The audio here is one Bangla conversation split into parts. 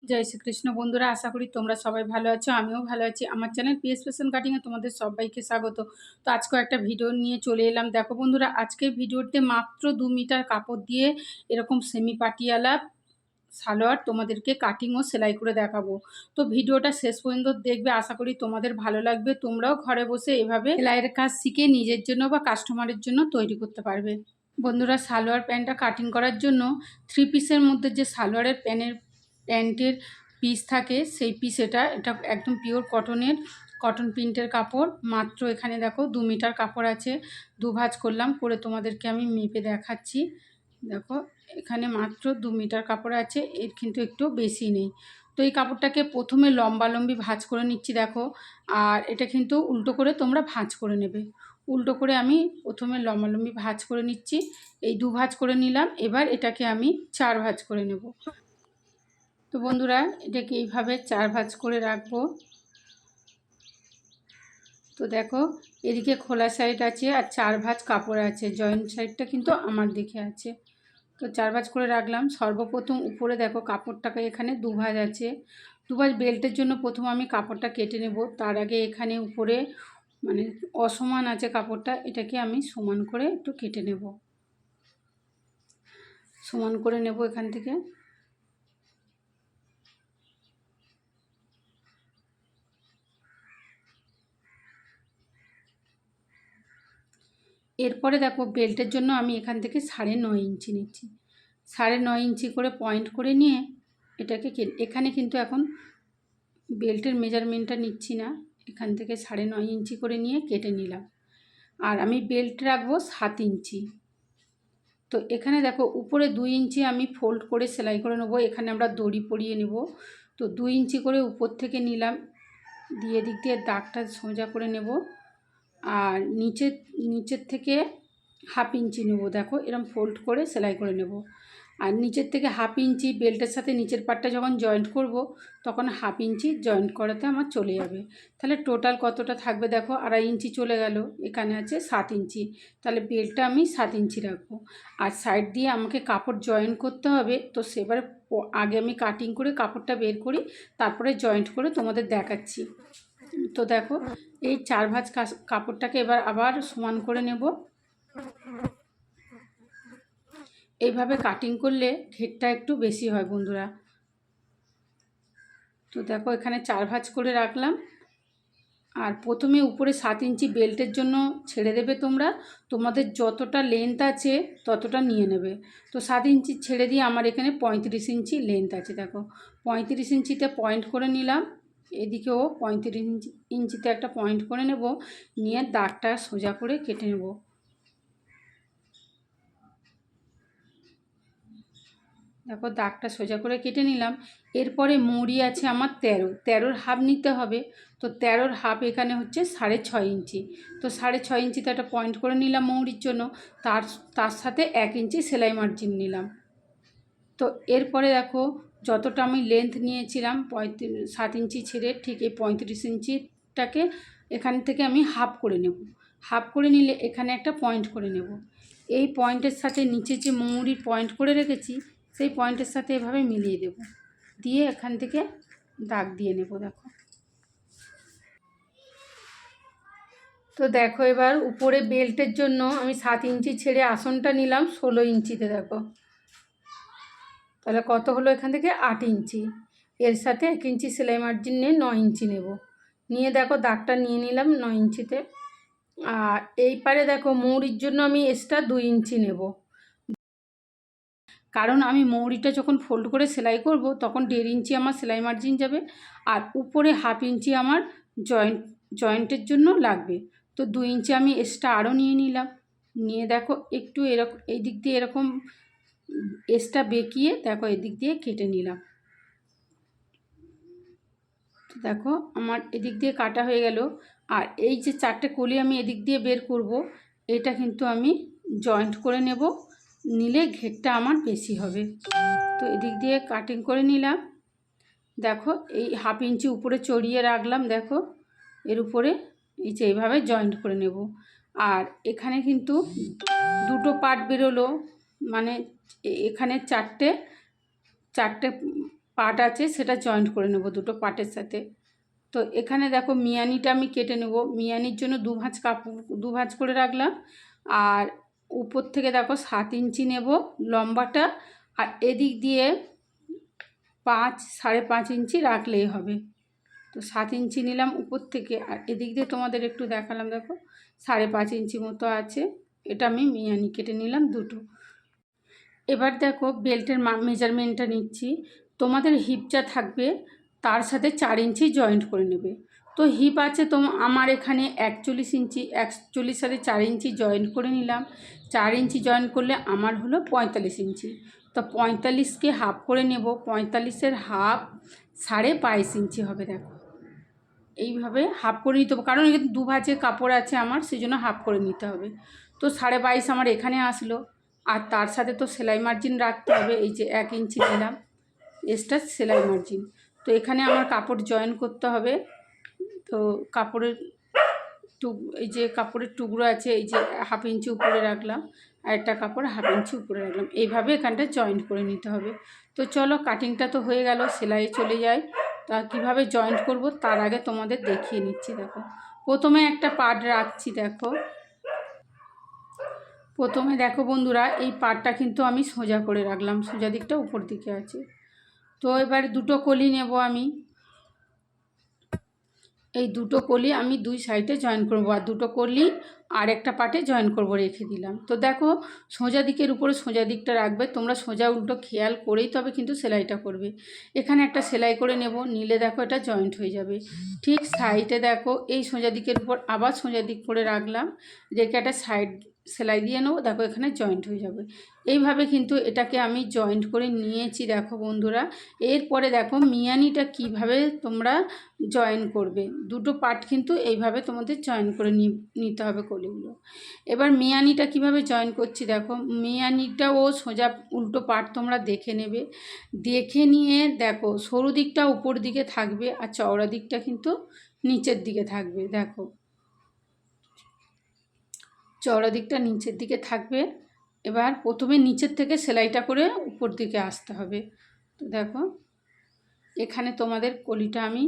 জয় শ্রীকৃষ্ণ বন্ধুরা, আশা করি তোমরা সবাই ভালো আছো। আমিও ভালো আছি। আমার চ্যানেল পিএস ফ্যাশন কাটিংয়ে তোমাদের সবাইকে স্বাগত। তো আজকেও একটা ভিডিও নিয়ে চলে এলাম। দেখো বন্ধুরা, আজকের ভিডিওতে মাত্র 2 মিটার কাপড় দিয়ে এরকম সেমি পাটিয়ালা সালোয়ার তোমাদেরকে কাটিং ও সেলাই করে দেখাবো। তো ভিডিওটা শেষ পর্যন্ত দেখবে, আশা করি তোমাদের ভালো লাগবে। তোমরাও ঘরে বসে এভাবে সেলাইয়ের কাজ শিখে নিজের জন্য বা কাস্টমারের জন্য তৈরি করতে পারবে। বন্ধুরা, সালোয়ার প্যান্টটা কাটিং করার জন্য 3 পিসের মধ্যে যে সালোয়ারের প্যান্টের পিস থাকে সেই পিস এটা একদম পিওর কটন প্রিন্টের কাপড়। মাত্র এখানে দেখো 2 মিটার কাপড় আছে। 2 ভাঁজ করলাম, করে তোমাদেরকে আমি মেপে দেখাচ্ছি। দেখো এখানে মাত্র 2 মিটার কাপড় আছে, এর কিন্তু একটু বেশি নেই। তো এই কাপড়টাকে প্রথমে লম্বালম্বি ভাঁজ করে নিচ্ছি দেখো। আর এটা কিন্তু উল্টো করে তোমরা ভাঁজ করে নেবে। উল্টো করে আমি প্রথমে লম্বালম্বি ভাঁজ করে নিচ্ছি। এই 2 ভাঁজ করে নিলাম। এবার এটাকে আমি 4 ভাঁজ করে নেব। তো বন্ধুরা, এটাকে এইভাবে 4 ভাঁজ করে রাখবো। তো দেখো এদিকে খোলা সাইড আছে আর 4 ভাঁজ কাপড় আছে, জয়েন্ট সাইডটা কিন্তু আমার দিকে আছে। তো 4 ভাঁজ করে রাখলাম। সর্বপ্রথম উপরে দেখো কাপড়টাকে এখানে 2 ভাঁজ আছে। 2 ভাঁজ বেল্টের জন্য প্রথম আমি কাপড়টা কেটে নেব। তার আগে এখানে উপরে মানে অসমান আছে কাপড়টা, এটাকে আমি সমান করে একটু কেটে নেব। সমান করে নেব এখান থেকে। এরপরে দেখো বেল্টের জন্য আমি এখান থেকে 9.5 ইঞ্চি নিচ্ছি। 9.5 ইঞ্চি করে পয়েন্ট করে নিয়ে এটাকে এখানে কিন্তু এখন বেল্টের মেজারমেন্টটা নিচ্ছি না। এখান থেকে 9.5 ইঞ্চি করে নিয়ে কেটে নিলাম। আর আমি বেল্ট রাখবো 7 ইঞ্চি। তো এখানে দেখো উপরে 2 ইঞ্চি আমি ফোল্ড করে সেলাই করে নেবো। এখানে আমরা দড়ি পরিয়ে নেব। তো 2 ইঞ্চি করে উপর থেকে নিলাম, দিয়ে দিক দিয়ে দাগটা সোজা করে নেব। আর নিচের থেকে 1/2 ইঞ্চি নেব। দেখো এরকম ফোল্ড করে সেলাই করে নেব। আর নিচের থেকে 1/2 ইঞ্চি বেল্টের সাথে নিচের পাটটা যখন জয়েন্ট করব তখন 1/2 ইঞ্চি জয়েন্ট করাতে আমার চলে যাবে। তাহলে টোটাল কতটা থাকবে দেখো, 2.5 ইঞ্চি চলে গেল। এখানে আছে 7 ইঞ্চি, তাহলে বেল্টটা আমি 7 ইঞ্চি রাখবো। আর সাইড দিয়ে আমাকে কাপড় জয়েন্ট করতে হবে। তো সেবারে আগে আমি কাটিং করে কাপড়টা বের করি, তারপরে জয়েন্ট করে তোমাদের দেখাচ্ছি। তো দেখো এই 4 ভাঁজ কাপড়টাকে এবার আবার সমান করে নেব। এইভাবে কাটিং করলে ঘেরটা একটু বেশি হয় বন্ধুরা। তো দেখো এখানে 4 ভাঁজ করে রাখলাম। আর প্রথমে উপরে 7 ইঞ্চি বেল্টের জন্য ছেড়ে দেবে তোমরা। তোমাদের যতটা লেন্থ আছে ততটা নিয়ে নেবে। তো 7 ইঞ্চি ছেড়ে দিয়ে আমার এখানে 35 ইঞ্চি লেন্থ আছে। দেখো 35 ইঞ্চিতে পয়েন্ট করে নিলাম। এদিকেও 35 ইঞ্চিতে একটা পয়েন্ট করে নেব, নিয়ে দাগটা সোজা করে কেটে নেব। দেখো দাগটা সোজা করে কেটে নিলাম। এরপরে মৌরি আছে আমার 13-13 হাফ নিতে হবে। তো 13 হাফ এখানে হচ্ছে 6.5 ইঞ্চি। তো 6.5 ইঞ্চিতে একটা পয়েন্ট করে নিলাম মৌরির জন্য। তার সাথে 1 ইঞ্চি সেলাই মার্জিন নিলাম। তো এরপরে দেখো যতটা আমি লেন্থ নিয়েছিলাম 7 ইঞ্চি ছেড়ে ঠিক এই 35 ইঞ্চিটাকে এখান থেকে আমি হাফ করে নেব। হাফ করে নিলে এখানে একটা পয়েন্ট করে নেব। এই পয়েন্টের সাথে নিচে যে মৌরির পয়েন্ট করে রেখেছি সেই পয়েন্টের সাথে এভাবে মিলিয়ে দেব, দিয়ে এখান থেকে দাগ দিয়ে নেব। দেখো তো দেখো এবার উপরে বেল্টের জন্য আমি 7 ইঞ্চি ছেড়ে আসনটা নিলাম 16 ইঞ্চিতে। দেখো তাহলে কত হলো, এখান থেকে 8 ইঞ্চি। এর সাথে 1 ইঞ্চি সেলাই মার্জিন নিয়ে 9 ইঞ্চি নেব। নিয়ে দেখো দাগটা নিয়ে নিলাম 9 ইঞ্চিতে। আর এই পারে দেখো মৌরির জন্য আমি এক্সট্রা 2 ইঞ্চি নেব, কারণ আমি মৌরিটা যখন ফোল্ড করে সেলাই করব তখন 1.5 ইঞ্চি আমার সেলাই মার্জিন যাবে। আর উপরে 1/2 ইঞ্চি আমার জয়েন্টের জন্য লাগবে। তো 2 ইঞ্চি আমি এক্সট্রা আরও নিয়ে নিলাম। নিয়ে দেখো একটু এরকম এই দিক দিয়ে এরকম এক্সট্রা বেঁকিয়ে দেখো এদিক দিয়ে কেটে নিলাম। তো দেখো আমার এদিক দিয়ে কাটা হয়ে গেল। আর এই যে 4টে কলি আমি এদিক দিয়ে বের করব, এটা কিন্তু আমি জয়েন্ট করে নেব, নিলে ঘেরটা আমার বেশি হবে। তো এদিক দিয়ে কাটিং করে নিলাম। দেখো এই 1/2 ইঞ্চি উপরে চড়িয়ে রাখলাম। দেখো এর উপরে এই যে এইভাবে জয়েন্ট করে নেব। আর এখানে কিন্তু দুটো পার্ট বেরোলো, মানে এখানে চারটে পাট আছে সেটা জয়েন্ট করে নেব দুটো পাটের সাথে। তো এখানে দেখো মিয়ানিটা আমি কেটে নেব। মিয়ানির জন্য দু ভাঁজ করে রাখলাম। আর উপর থেকে দেখো 7 ইঞ্চি নেব লম্বাটা, আর এদিক দিয়ে 5-5.5 ইঞ্চি রাখলেই হবে। তো 7 ইঞ্চি নিলাম উপর থেকে, আর এদিক দিয়ে তোমাদের একটু দেখালাম, দেখো 5.5 ইঞ্চি মতো আছে। এটা আমি মিয়ানি কেটে নিলাম দুটো। এবার দেখো বেল্টের মেজারমেন্টটা নিচ্ছি। তোমাদের হিপ যা থাকবে তার সাথে 4 ইঞ্চি জয়েন্ট করে নেবে। তো হিপ আছে আমার এখানে 41 ইঞ্চি, 41 সাথে 4 ইঞ্চি জয়েন্ট করে নিলাম। 4 ইঞ্চি জয়েন্ট করলে আমার হলো 45 ইঞ্চি। তো 45কে হাফ করে নেব। 45-এর হাফ 22.5 ইঞ্চি হবে। দেখো এইভাবে হাফ করে নিতে হবে, কারণ এখানে 2 ভাঁজে কাপড় আছে আমার, সেই জন্য হাফ করে নিতে হবে। তো 22.5 আমার এখানে আসলো। আর তার সাথে তো সেলাই মার্জিন রাখতে হবে। এই যে 1 ইঞ্চি নিলাম এক্সট্রা সেলাই মার্জিন। তো এখানে আমার কাপড় জয়েন করতে হবে। তো এই যে কাপড়ের টুকরো আছে, এই যে 1/2 ইঞ্চি উপরে রাখলাম, আর একটা কাপড় 1/2 ইঞ্চি উপরে রাখলাম। এইভাবে এখানটা জয়েন্ট করে নিতে হবে। তো চলো কাটিংটা তো হয়ে গেল, সেলাই চলে যায়। তা কীভাবে জয়েন্ট করব তার আগে তোমাদের দেখিয়ে নিচ্ছি। দেখো প্রথমে একটা পার্ট রাখছি। প্রথমে দেখো বন্ধুরা, এই পার্টটা কিন্তু আমি সোজা করে রাখলাম, সোজা দিকটা উপর দিকে আছে। তো এবার দুটো কলি নেব আমি। এই দুটো কলি আমি 2 সাইডে জয়েন করব, আর দুটো কলি আর একটা পার্টে জয়েন করব রেখে দিলাম। তো দেখো সোজা দিকের উপরে সোজা দিকটা রাখবে তোমরা, সোজা উল্টো খেয়াল করেই তবে কিন্তু সেলাইটা করবে। এখানে একটা সেলাই করে নেব, নিলে দেখো এটা জয়েন্ট হয়ে যাবে। ঠিক সাইডে দেখো এই সোজা দিকের উপর আবার সোজা দিক করে রাখলাম, রেখে একটা সাইড সেলাই দিয়ে নেবো। দেখো এখানে জয়েন্ট হয়ে যাবে। এইভাবে কিন্তু এটাকে আমি জয়েন্ট করে নিয়েছি দেখো বন্ধুরা। এরপরে দেখো মিয়ানিটা কিভাবে তোমরা জয়েন করবে। দুটো পার্ট কিন্তু এইভাবে তোমাদের জয়েন করে নিতে হবে কলিগুলো। এবার মিয়ানিটা কিভাবে জয়েন করছি দেখো। মিয়ানিটাও সোজা উল্টো পার্ট তোমরা দেখে নেবে। দেখে নিয়ে দেখো সরু দিকটা উপর দিকে থাকবে, আর চওড়া দিকটা কিন্তু নিচের দিকে থাকবে। দেখো চওড়া দিকটা নিচের দিকে থাকবে। এবার প্রথমে নিচের থেকে সেলাইটা করে উপর দিকে আসতে হবে। তো দেখো এখানে তোমাদের কলিটা আমি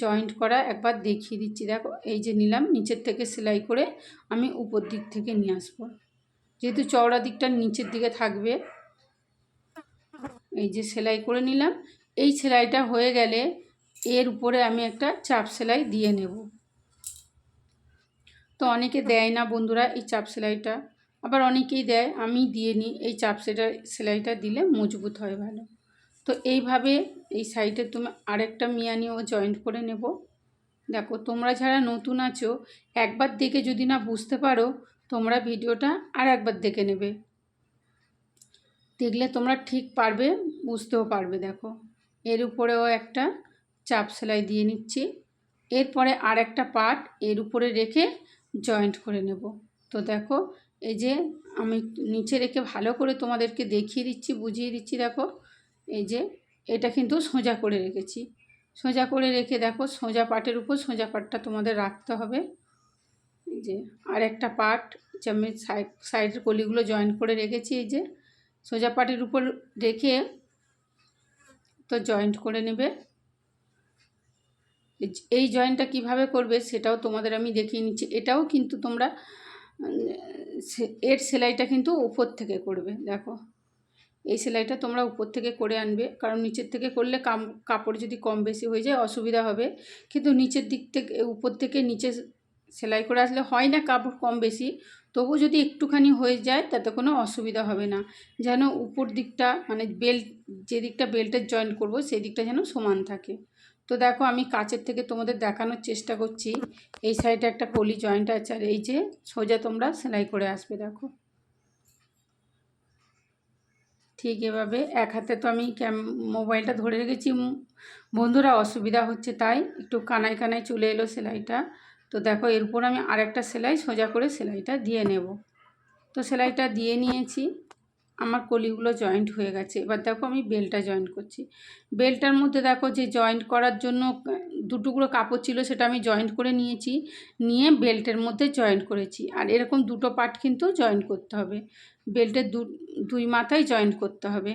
জয়েন্ট করা একবার দেখিয়ে দিচ্ছি। দেখো এই যে নিলাম, নিচের থেকে সেলাই করে আমি উপর দিক থেকে নিয়ে আসবো, যেহেতু চওড়া দিকটা নিচের দিকে থাকবে। এই যে সেলাই করে নিলাম। এই সেলাইটা হয়ে গেলে এর উপরে আমি একটা চাপ সেলাই দিয়ে নেব। তো অনেকে দেয় না বন্ধুরা এই চাপ সেলাইটা, আবার অনেকেই দেয়, আমি দিয়ে নিই। এই চাপ সেলাইটা দিলে মজবুত হয় ভালো। তো এইভাবে এই সাইডে তুমি আরেকটা মিয়ানিও জয়েন্ট করে নেব। দেখো তোমরা যারা নতুন আছো একবার দেখে যদি না বুঝতে পারো, তোমরা ভিডিওটা আর একবার দেখে নেবে, দেখলে তোমরা ঠিক পারবে, বুঝতেও পারবে। দেখো এর উপরেও একটা চাপ সেলাই দিয়ে নিচ্ছি। এরপরে আর একটা পার্ট এর উপরে রেখে জয়েন্ট করে নেব। তো দেখো এই যে আমি নিচে রেখে ভালো করে তোমাদেরকে দেখিয়ে দিচ্ছি, বুঝিয়ে দিচ্ছি। দেখো এই যে এটা কিন্তু সোজা করে রেখেছি। সোজা করে রেখে দেখো সোজা পার্টের উপর সোজা পার্টটা তোমাদের রাখতে হবে। এই যে আর একটা পার্ট যে আমি সাইডের কলিগুলো জয়েন করে রেখেছি, এই যে সোজা পার্টের উপর রেখে তো জয়েন্ট করে নেবে। এই জয়েন্টটা কিভাবে করবে সেটাও তোমাদের আমি দেখিয়ে নিচ্ছি। এটাও কিন্তু তোমরা এর সেলাইটা কিন্তু উপর থেকে করবে। দেখো এই সেলাইটা তোমরা উপর থেকে করে আনবে, কারণ নিচের থেকে করলে কাপড় যদি কম বেশি হয়ে যায় অসুবিধা হবে। কিন্তু নিচের দিক থেকে উপর থেকে নিচে সেলাই করে আসলে হয় না কাপড় কম বেশি, তবু যদি একটুখানি হয়ে যায় তাতে কোনো অসুবিধা হবে না। যেন উপর দিকটা মানে যে দিকটা বেল্টের জয়েন্ট করব সেই দিকটা যেন সমান থাকে। তো দেখো আমি কাছের থেকে তোমাদের দেখানোর চেষ্টা করছি। এই সাইডে একটা কলি জয়েন্ট আছে, আর এই যে সোজা তোমরা সেলাই করে আসবে। দেখো ঠিক এভাবে এক হাতে তো আমি মোবাইলটা ধরে রেখেছি বন্ধুরা, অসুবিধা হচ্ছে তাই একটু কানায় কানায় চলে এলো সেলাইটা। তো দেখো এর উপর আমি আরেকটা সেলাই সোজা করে সেলাইটা দিয়ে নেব। তো সেলাইটা দিয়ে নিয়েছি, আমার কলিগুলো জয়েন্ট হয়ে গেছে। এবার দেখো আমি বেলটা জয়েন্ট করছি। বেলটার মধ্যে দেখো যে জয়েন্ট করার জন্য দুটুকরো কাপড় ছিল সেটা আমি জয়েন্ট করে নিয়েছি, নিয়ে বেল্টের মধ্যে জয়েন্ট করেছি। আর এরকম দুটো পার্ট কিন্তু জয়েন্ট করতে হবে, বেল্টের দুই মাথায় জয়েন্ট করতে হবে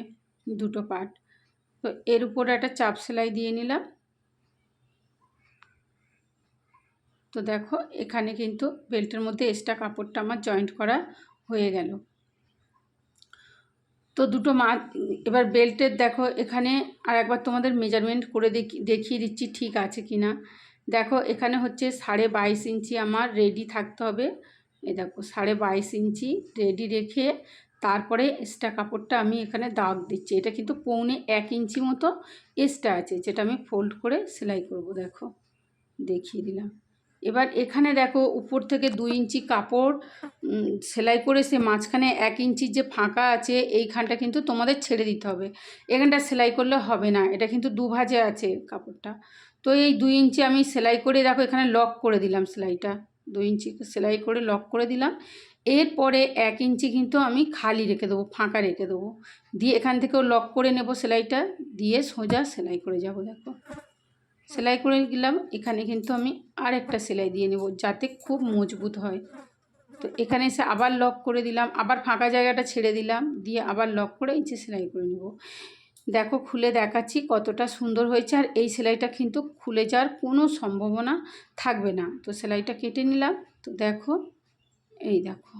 দুটো পার্ট। তো এর উপরে একটা চাপ সেলাই দিয়ে নিলাম। তো দেখো এখানে কিন্তু বেল্টের মধ্যে এক্সট্রা কাপড়টা আমার জয়েন্ট করা হয়ে গেল। তো দুটো এবার বেল্টের দেখো এখানে আর একবার তোমাদের মেজারমেন্ট করে দেখিয়ে দিচ্ছি ঠিক আছে কি না। দেখো এখানে হচ্ছে 22.5 ইঞ্চি আমার রেডি থাকতে হবে। এই দেখো 22.5 ইঞ্চি রেডি রেখে তারপরে এক্সট্রা কাপড়টা আমি এখানে দাগ দিচ্ছি। এটা কিন্তু 1.25 ইঞ্চি মতো এক্সট্রা আছে, যেটা আমি ফোল্ড করে সেলাই করব। দেখো দেখিয়ে দিলাম। এবার এখানে দেখো উপর থেকে 2 ইঞ্চি কাপড় সেলাই করে সে মাঝখানে 1 ইঞ্চির যে ফাঁকা আছে এইখানটা কিন্তু তোমাদের ছেড়ে দিতে হবে। এখানটা সেলাই করলে হবে না, এটা কিন্তু দুভাজে আছে কাপড়টা। তো এই 2 ইঞ্চি আমি সেলাই করে দেখো এখানে লক করে দিলাম সেলাইটা। 2 ইঞ্চি সেলাই করে লক করে দিলাম। এরপরে 1 ইঞ্চি কিন্তু আমি খালি রেখে দেবো, ফাঁকা রেখে দেবো। দিয়ে এখান থেকেও লক করে নেব সেলাইটা, দিয়ে সোজা সেলাই করে যাব। দেখো সেলাই করে দিলাম। এখানে কিন্তু আমি আরেকটা সেলাই দিয়ে নেব যাতে খুব মজবুত হয়। তো এখানে এসে আবার লক করে দিলাম, আবার ফাঁকা জায়গাটা ছেড়ে দিলাম, দিয়ে আবার লক করে এই যে সেলাই করে নেব। দেখো খুলে দেখাচ্ছি কতটা সুন্দর হয়েছে। আর এই সেলাইটা কিন্তু খুলে যাওয়ার কোনো সম্ভাবনা থাকবে না। তো সেলাইটা কেটে নিলাম। তো দেখো এই দেখো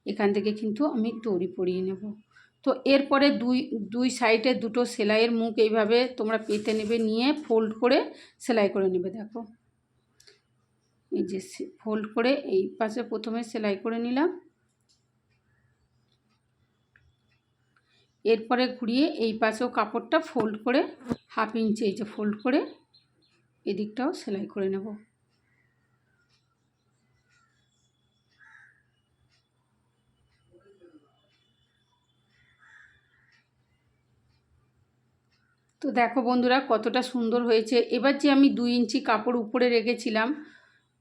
এখান থেকে কিন্তু আমি দড়ি পরিয়ে নেব। তো এরপরে দুই সাইডে দুটো সেলাইয়ের মুখ এইভাবে তোমরা পেতে নেবে, নিয়ে ফোল্ড করে সেলাই করে নেবে। দেখো এই যে ফোল্ড করে এই পাশে প্রথমে সেলাই করে নিলাম, এরপরে ঘুরিয়ে এই পাশেও কাপড়টা ফোল্ড করে 1/2 ইঞ্চি এই যে ফোল্ড করে এদিকটাও সেলাই করে নেব। তো দেখো বন্ধুরা কতটা সুন্দর হয়েছে। এবার যে আমি 2 ইঞ্চি কাপড় উপরে রেখেছিলাম,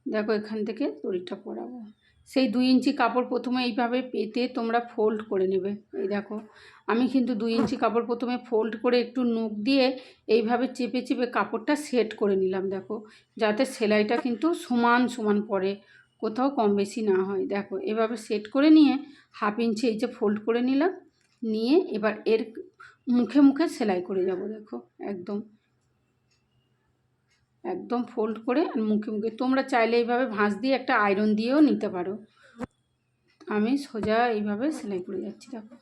দেখো এখান থেকে দড়িটা পরাবো। সেই 2 ইঞ্চি কাপড় প্রথমে এইভাবে পেতে তোমরা ফোল্ড করে নেবে। এই দেখো আমি কিন্তু 2 ইঞ্চি কাপড় প্রথমে ফোল্ড করে একটু নখ দিয়ে এইভাবে চেপে চেপে কাপড়টা সেট করে নিলাম। দেখো যাতে সেলাইটা কিন্তু সমান সমান পড়ে, কোথাও কম বেশি না হয়। দেখো এভাবে সেট করে নিয়ে 1/2 ইঞ্চি এই যে ফোল্ড করে নিলাম, নিয়ে এবার এর মুখে মুখে সেলাই করে যাব। দেখো একদম একদম ফোল্ড করে আর মুখে মুখে তোমরা চাইলে এইভাবে ভাঁজ দিয়ে একটা আয়রন দিয়েও নিতে পারো। আমি সোজা এইভাবে সেলাই করে যাচ্ছি। দেখো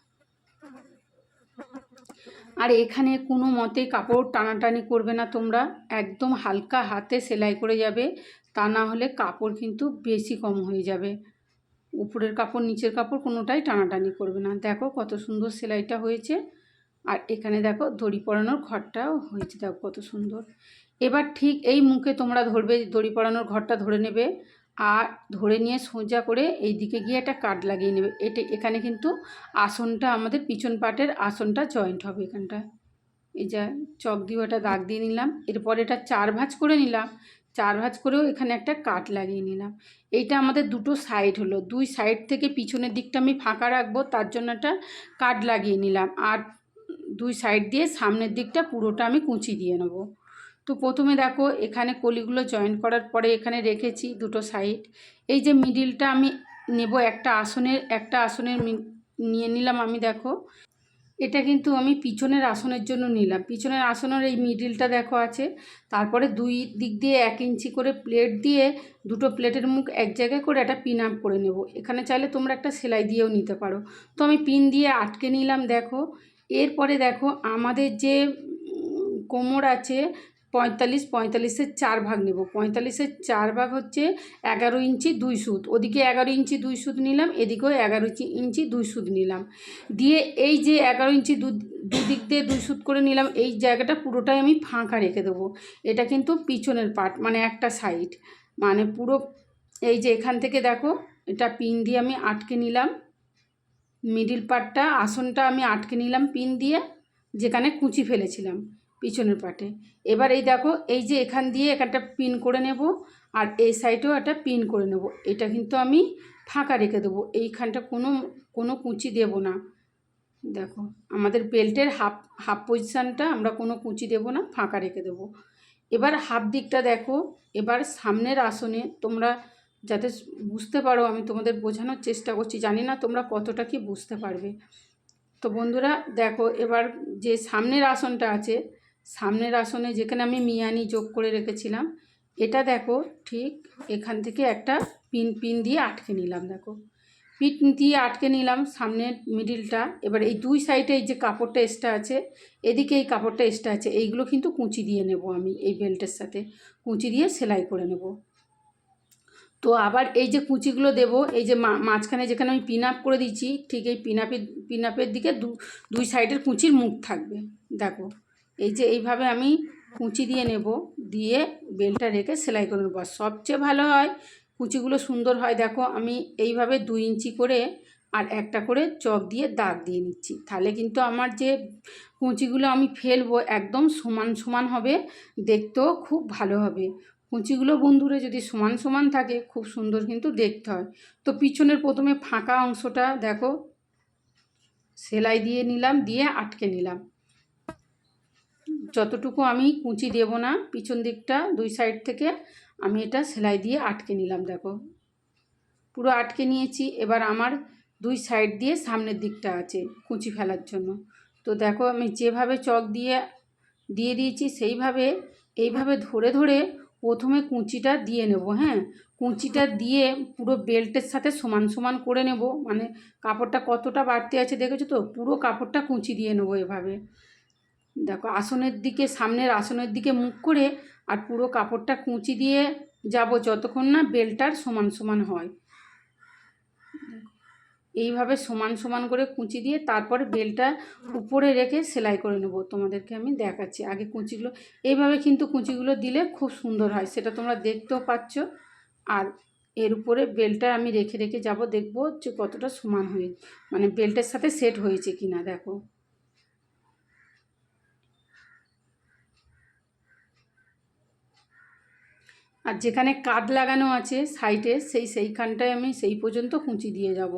আর এখানে কোনো মতে কাপড় টানাটানি করবে না তোমরা, একদম হালকা হাতে সেলাই করে যাবে, তা না হলে কাপড় কিন্তু বেশি কম হয়ে যাবে। উপরের কাপড় নিচের কাপড় কোনোটাই টানাটানি করবে না। দেখো কত সুন্দর সেলাইটা হয়েছে। আর এখানে দেখো দড়ি পরানোর ঘরটাও হয়েছে, দেখো কত সুন্দর। এবার ঠিক এই মুখে তোমরা ধরবে, দড়ি পরানোর ঘরটা ধরে নেবে, আর ধরে নিয়ে সোজা করে এই দিকে গিয়ে একটা কাট লাগিয়ে নেবে। এখানে কিন্তু আসনটা আমাদের পিছন পাটের আসনটা জয়েন্ট হবে এখানটা। এই যা চক দিয়ে একটা দাগ দিয়ে নিলাম। এরপর এটা 4 ভাঁজ করে নিলাম, 4 ভাঁজ করেও এখানে একটা কাট লাগিয়ে নিলাম। এইটা আমাদের দুটো সাইড হলো, 2 সাইড থেকে পিছনের দিকটা আমি ফাঁকা রাখবো, তার জন্য একটা কাট লাগিয়ে নিলাম। আর 2 সাইড দিয়ে সামনের দিকটা পুরোটা আমি কুঁচি দিয়ে নেব। তো প্রথমে দেখো এখানে কলিগুলো জয়েন করার পরে এখানে রেখেছি দুটো সাইড। এই যে মিডিলটা আমি নেব একটা আসনের নিয়ে নিলাম আমি। দেখো এটা কিন্তু আমি পিছনের আসনের জন্য নিলাম। পিছনের আসনের এই মিডিলটা দেখো আছে। তারপরে 2 দিক দিয়ে 1 ইঞ্চি করে প্লেট দিয়ে দুটো প্লেটের মুখ এক জায়গায় করে একটা পিন আপ করে নেব। এখানে চাইলে তোমরা একটা সেলাই দিয়েও নিতে পারো। তো আমি পিন দিয়ে আটকে নিলাম। দেখো এরপরে দেখো আমাদের যে কোমর আছে 45-45-এর 4 ভাগ নেব। 45-এর 4 ভাগ হচ্ছে 11 ইঞ্চি 2 সুত, ওদিকে 11 ইঞ্চি 2 সুত নিলাম, এদিকেও 11 ইঞ্চি 2 সুত নিলাম। দিয়ে এই যে 11 ইঞ্চি দুদিক দিয়ে 2 সুত করে নিলাম, এই জায়গাটা পুরোটাই আমি ফাঁকা রেখে দেবো। এটা কিন্তু পিছনের পার্ট, মানে একটা সাইড, মানে পুরো এই যে এখান থেকে দেখো এটা পিন দিয়ে আমি আটকে নিলাম। মিডিল পার্টটা আসনটা আমি আটকে নিলাম পিন দিয়ে, যেখানে কুচি ফেলেছিলাম পিছনের পার্টে। এবার এই দেখো এই যে এখান দিয়ে একটা পিন করে নেব, আর এই সাইডেও একটা পিন করে নেব। এটা কিন্তু আমি ফাঁকা রেখে দেবো, এইখানটা কোনো কুচি দেব না। দেখো আমাদের বেল্টের হাফ পজিশানটা আমরা কোনো কুচি দেব না, ফাঁকা রেখে দেবো। এবার হাফ দিকটা দেখো। এবার সামনের আসনে তোমরা যাতে বুঝতে পারো, আমি তোমাদের বোঝানোর চেষ্টা করছি, জানি না তোমরা কতটা কি বুঝতে পারবে। তো বন্ধুরা দেখো, এবার যে সামনের আসনটা আছে, সামনের আসনে যেখানে আমি মিয়ানি যোগ করে রেখেছিলাম, এটা দেখো ঠিক এখান থেকে একটা পিন দিয়ে আটকে নিলাম। দেখো পিন দিয়ে আটকে নিলাম সামনের মিডিলটা। এবার এই দুই সাইডে এই যে কাপড়টা এক্সট্রা আছে, এদিকে এই কাপড়টা এক্সট্রা আছে, এইগুলো কিন্তু কুঁচি দিয়ে নেব আমি, এই বেল্টের সাথে কুঁচি দিয়ে সেলাই করে নেব। তো আবার এই যে কুচিগুলো দেব, এই যে মাঝখানে যেখানে আমি পিন আপ করে দিচ্ছি, ঠিক এই পিন আপের দিকে দুই সাইডের কুচির মুখ থাকবে। দেখো এই যে এইভাবে আমি কুচি দিয়ে নেব, দিয়ে বেলটা রেখে সেলাই করে নেব। সবচেয়ে ভালো হয়, কুচিগুলো সুন্দর হয়। দেখো আমি এইভাবে 2 ইঞ্চি করে আর একটা করে চক দিয়ে দাগ দিয়ে নিচ্ছি, তাহলে কিন্তু আমার যে কুচিগুলো আমি ফেলবো একদম সমান সমান হবে, দেখতেও খুব ভালো হবে। কুচিগুলো বন্ধুরা যদি সমান সমান থাকে খুব সুন্দর কিন্তু দেখতে হয়। তো পিছনের প্রথমে ফাঁকা অংশটা দেখো সেলাই দিয়ে নিলাম, দিয়ে আটকে নিলাম। যতটুকু আমি কুচি দেব না, পিছন দিকটা দুই সাইড থেকে আমি এটা সেলাই দিয়ে আটকে নিলাম। দেখো পুরো আটকে নিয়েছি। এবার আমার দুই সাইড দিয়ে সামনের দিকটা আছে কুচি ফেলার জন্য। তো দেখো আমি যেভাবে চক দিয়ে দিয়েছি সেইভাবে এইভাবে ধরে ধরে প্রথমে কুঁচিটা দিয়ে নেব। হ্যাঁ, কুঁচিটা দিয়ে পুরো বেল্টের সাথে সমান সমান করে নেব, মানে কাপড়টা কতটা বাড়তি আছে দেখেছো তো, পুরো কাপড়টা কুঁচি দিয়ে নেব এভাবে। দেখো আসনের দিকে, সামনের আসনের দিকে মুখ করে আর পুরো কাপড়টা কুঁচি দিয়ে যাব যতক্ষণ না বেল্টটার সমান সমান হয়। এইভাবে সমান সমান করে কুঁচি দিয়ে তারপরে বেলটা উপরে রেখে সেলাই করে নেব। তোমাদেরকে আমি দেখাচ্ছি আগে কুঁচিগুলো, এইভাবে কিন্তু কুঁচিগুলো দিলে খুব সুন্দর হয়, সেটা তোমরা দেখতেও পাচ্ছ। আর এর উপরে বেলটা আমি রেখে রেখে যাব, দেখব যে কতটা সমান হয়ে, মানে বেল্টের সাথে সেট হয়েছে কিনা। দেখো আর যেখানে কাঁধ লাগানো আছে সাইডে, সেইখানটায় আমি সেই পর্যন্ত কুঁচি দিয়ে যাব।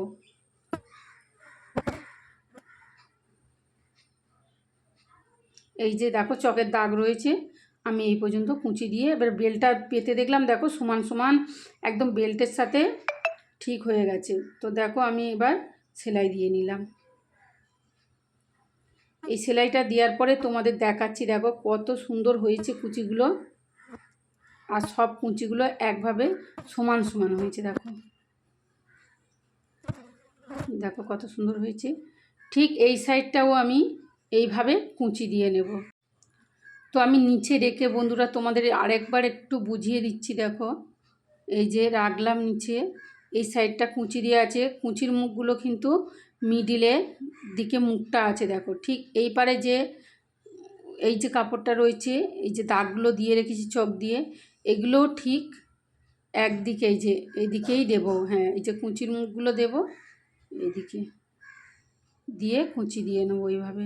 এই যে দেখো চকের দাগ রয়েছে, আমি এই পর্যন্ত কুঁচি দিয়ে এবার বেলটা পেতে দেখলাম, দেখো সমান সমান একদম বেল্টের সাথে ঠিক হয়ে গেছে। তো দেখো আমি এবার সেলাই দিয়ে নিলাম। এই সেলাইটা দেওয়ার পরে তোমাদের দেখাচ্ছি, দেখো কত সুন্দর হয়েছে কুচিগুলো, আর সব কুচিগুলো একভাবে সমান সমান হয়েছে। দেখো দেখো কত সুন্দর হয়েছে। ঠিক এই সাইডটাও আমি এইভাবে কুঁচি দিয়ে নেব। তো আমি নিচে রেখে বন্ধুরা তোমাদের আরেকবার একটু বুঝিয়ে দিচ্ছি। দেখো এই যে রাখলাম নিচে, এই সাইডটা কুঁচি দিয়ে আছে, কুঁচির মুখগুলো কিন্তু মিডিলে দিকে মুখটা আছে। দেখো ঠিক এই পারে যে এই যে কাপড়টা রয়েছে, এই যে দাগগুলো দিয়ে রেখেছি চক দিয়ে, এগুলো ঠিক একদিকে এই যে এইদিকেই দেবো। হ্যাঁ, এই যে কুঁচির মুখগুলো দেব এইদিকে দিয়ে কুঁচি দিয়ে নেবো এইভাবে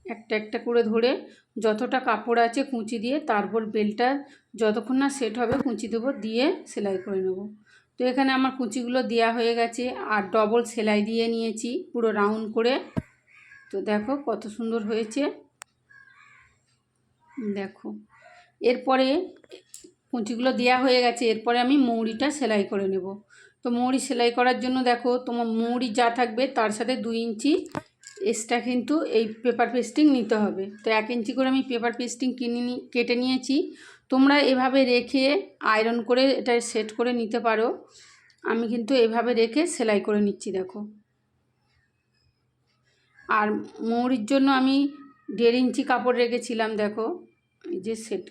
একটা একটা করে ধরে, যতটা কাপড় আছে কুঁচি দিয়ে, তারপর বেলটা যতক্ষণ না সেট হবে কুঁচি দেবো, দিয়ে সেলাই করে নেব। তো এখানে আমার কুঁচিগুলো দেওয়া হয়ে গেছে আর ডবল সেলাই দিয়ে নিয়েছি পুরো রাউন্ড করে। তো দেখো কত সুন্দর হয়েছে। দেখো এরপরে কুঁচিগুলো দেওয়া হয়ে গেছে, এরপরে আমি মৌরিটা সেলাই করে নেব। তো মৌরি সেলাই করার জন্য দেখো তোমার মৌরি যা থাকবে তার সাথে 2 ইঞ্চি এক্সট্রা কিন্তু এই পেপার পেস্টিং নিতে হবে। তো 1 ইঞ্চি করে আমি পেপার পেস্টিং কেটে নিয়েছি। তোমরা এভাবে রেখে আয়রন করে এটা সেট করে নিতে পারো, আমি কিন্তু এভাবে রেখে সেলাই করে নিচ্ছি। দেখো আর মৌরির জন্য আমি 1.5 ইঞ্চি কাপড় রেখেছিলাম। দেখো এই যে সেট,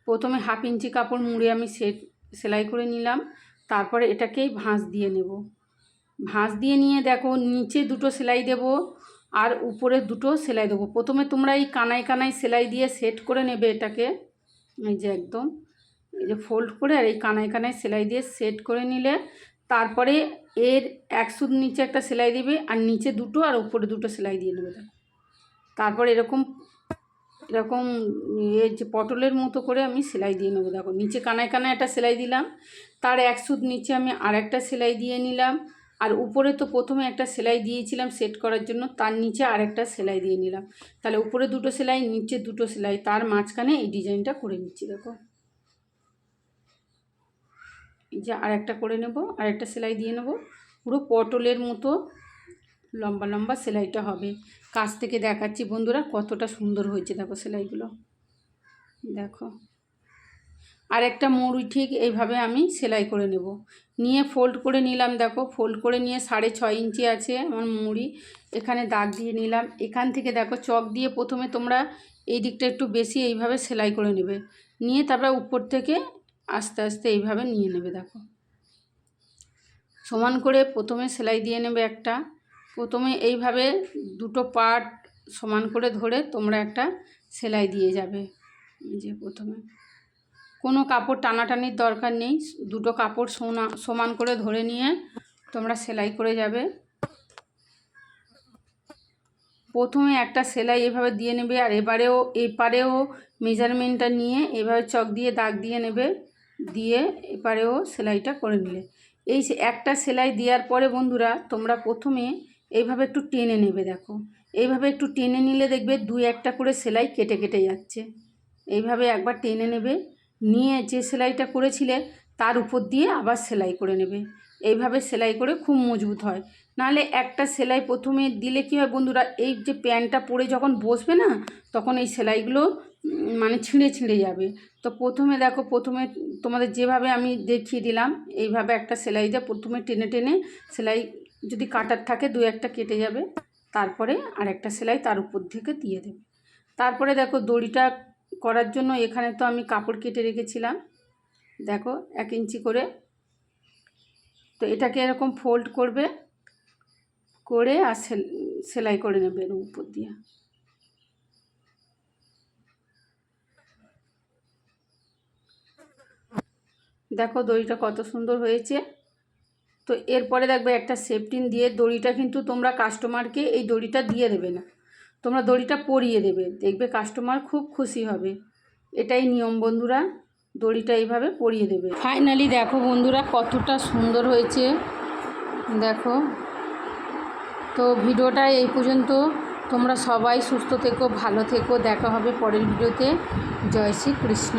প্রথমে 1/2 ইঞ্চি কাপড় মুড়ে আমি সেলাই করে নিলাম, তারপরে এটাকেই ভাঁজ দিয়ে নেব। ভাঁজ দিয়ে নিয়ে দেখো নিচে 2টো সেলাই দেব আর উপরে 2টো সেলাই দেবো। প্রথমে তোমরা এই কানায় কানায় সেলাই দিয়ে সেট করে নেবে এটাকে, এই যে একদম এই যে ফোল্ড করে আর এই কানায় কানায় সেলাই দিয়ে সেট করে নিলে, তারপরে এর 1 সুত নিচে একটা সেলাই দিবে আর নিচে 2টো আর উপরে 2টো সেলাই দিয়ে নেবে। তারপর এরকম এরকম এই যে পটলের মতো করে আমি সেলাই দিয়ে নেবো। দেখো নিচে কানায় কানায় একটা সেলাই দিলাম, তার 1 সুত নিচে আমি আরেকটা সেলাই দিয়ে নিলাম, আর উপরে তো প্রথমে একটা সেলাই দিয়েছিলাম সেট করার জন্য, তার নিচে আরেকটা সেলাই দিয়ে নিলাম। তাহলে উপরে 2টো সেলাই, নিচে 2টো সেলাই, তার মাঝখানে এই ডিজাইনটা করে নিচ্ছি। দেখো এই যে আরেকটা করে নেব, আরেকটা সেলাই দিয়ে নেব, পুরো পটলের মতো লম্বা লম্বা সেলাইটা হবে। কাছ থেকে দেখাচ্ছি বন্ধুরা কতটা সুন্দর হয়েছে, দেখো সেলাইগুলো দেখো। আর একটা মুড়ি ঠিক এইভাবে আমি সেলাই করে নেব, নিয়ে ফোল্ড করে নিলাম। দেখো ফোল্ড করে নিয়ে 6.5 ইঞ্চি আছে আমার মুড়ি, এখানে দাগ দিয়ে নিলাম। এখান থেকে দেখো চক দিয়ে প্রথমে তোমরা এই দিকটা একটু বেশি এইভাবে সেলাই করে নেবে, নিয়ে তারপরে উপর থেকে আস্তে আস্তে এইভাবে নিয়ে নেবে। দেখো সমান করে প্রথমে সেলাই দিয়ে নেবে একটা, প্রথমে এইভাবে দুটো পার্ট সমান করে ধরে তোমরা একটা সেলাই দিয়ে যাবে। যে প্রথমে কোনো কাপড় টানাটানির দরকার নেই, দুটো কাপড় সমান করে ধরে নিয়ে তোমরা সেলাই করে যাবে। প্রথমে একটা সেলাই এভাবে দিয়ে নেবে, আর এপারেও মেজারমেন্টটা নিয়ে এভাবে চক দিয়ে দাগ দিয়ে নেবে, দিয়ে এপারেও সেলাইটা করে নিলে। এই একটা সেলাই দেওয়ার পরে বন্ধুরা তোমরা প্রথমে এইভাবে একটু টেনে নেবে। দেখো এইভাবে একটু টেনে নিলে দেখবে 2-1টা করে সেলাই কেটে কেটে যাচ্ছে। এইভাবে একবার টেনে নেবে, নিয়ে যে সেলাইটা করেছিলে তার উপর দিয়ে আবার সেলাই করে নেবে। এইভাবে সেলাই করে খুব মজবুত হয়। নাহলে একটা সেলাই প্রথমে দিলে কী হয় বন্ধুরা, এই যে প্যান্টটা পরে যখন বসবে না তখন এই সেলাইগুলো মানে ছিঁড়ে ছিঁড়ে যাবে। তো প্রথমে দেখো, প্রথমে তোমাদের যেভাবে আমি দেখিয়ে দিলাম এইভাবে একটা সেলাই দিয়ে প্রথমে টেনে টেনে সেলাই, যদি কাটার থাকে 2-1টা কেটে যাবে, তারপরে আর একটা সেলাই তার উপর থেকে দিয়ে দেবে। তারপরে দেখো দড়িটা করার জন্য এখানে তো আমি কাপড় কেটে রেখেছিলাম, দেখো 1 ইঞ্চি করে। তো এটাকে এরকম ফোল্ড করবে, করে আর সেলাই করে নেবে এর উপর দিয়ে। দেখো দড়িটা কত সুন্দর হয়েছে। তো এরপরে দেখবে একটা সেফটিন দিয়ে, দড়িটা কিন্তু তোমরা কাস্টমারকে এই দড়িটা দিয়ে দেবে না, তোমরা দড়িটা পরিয়ে দেবে, দেখবে কাস্টমার খুব খুশি হবে। এটাই নিয়ম বন্ধুরা, দড়িটা এইভাবে পরিয়ে দেবে। ফাইনালি দেখো বন্ধুরা কতটা সুন্দর হয়েছে, দেখো। তো ভিডিওটা এই পর্যন্ত, তোমরা সবাই সুস্থ থেকো, ভালো থেকো, দেখা হবে পরের ভিডিওতে। জয় শ্রী কৃষ্ণ।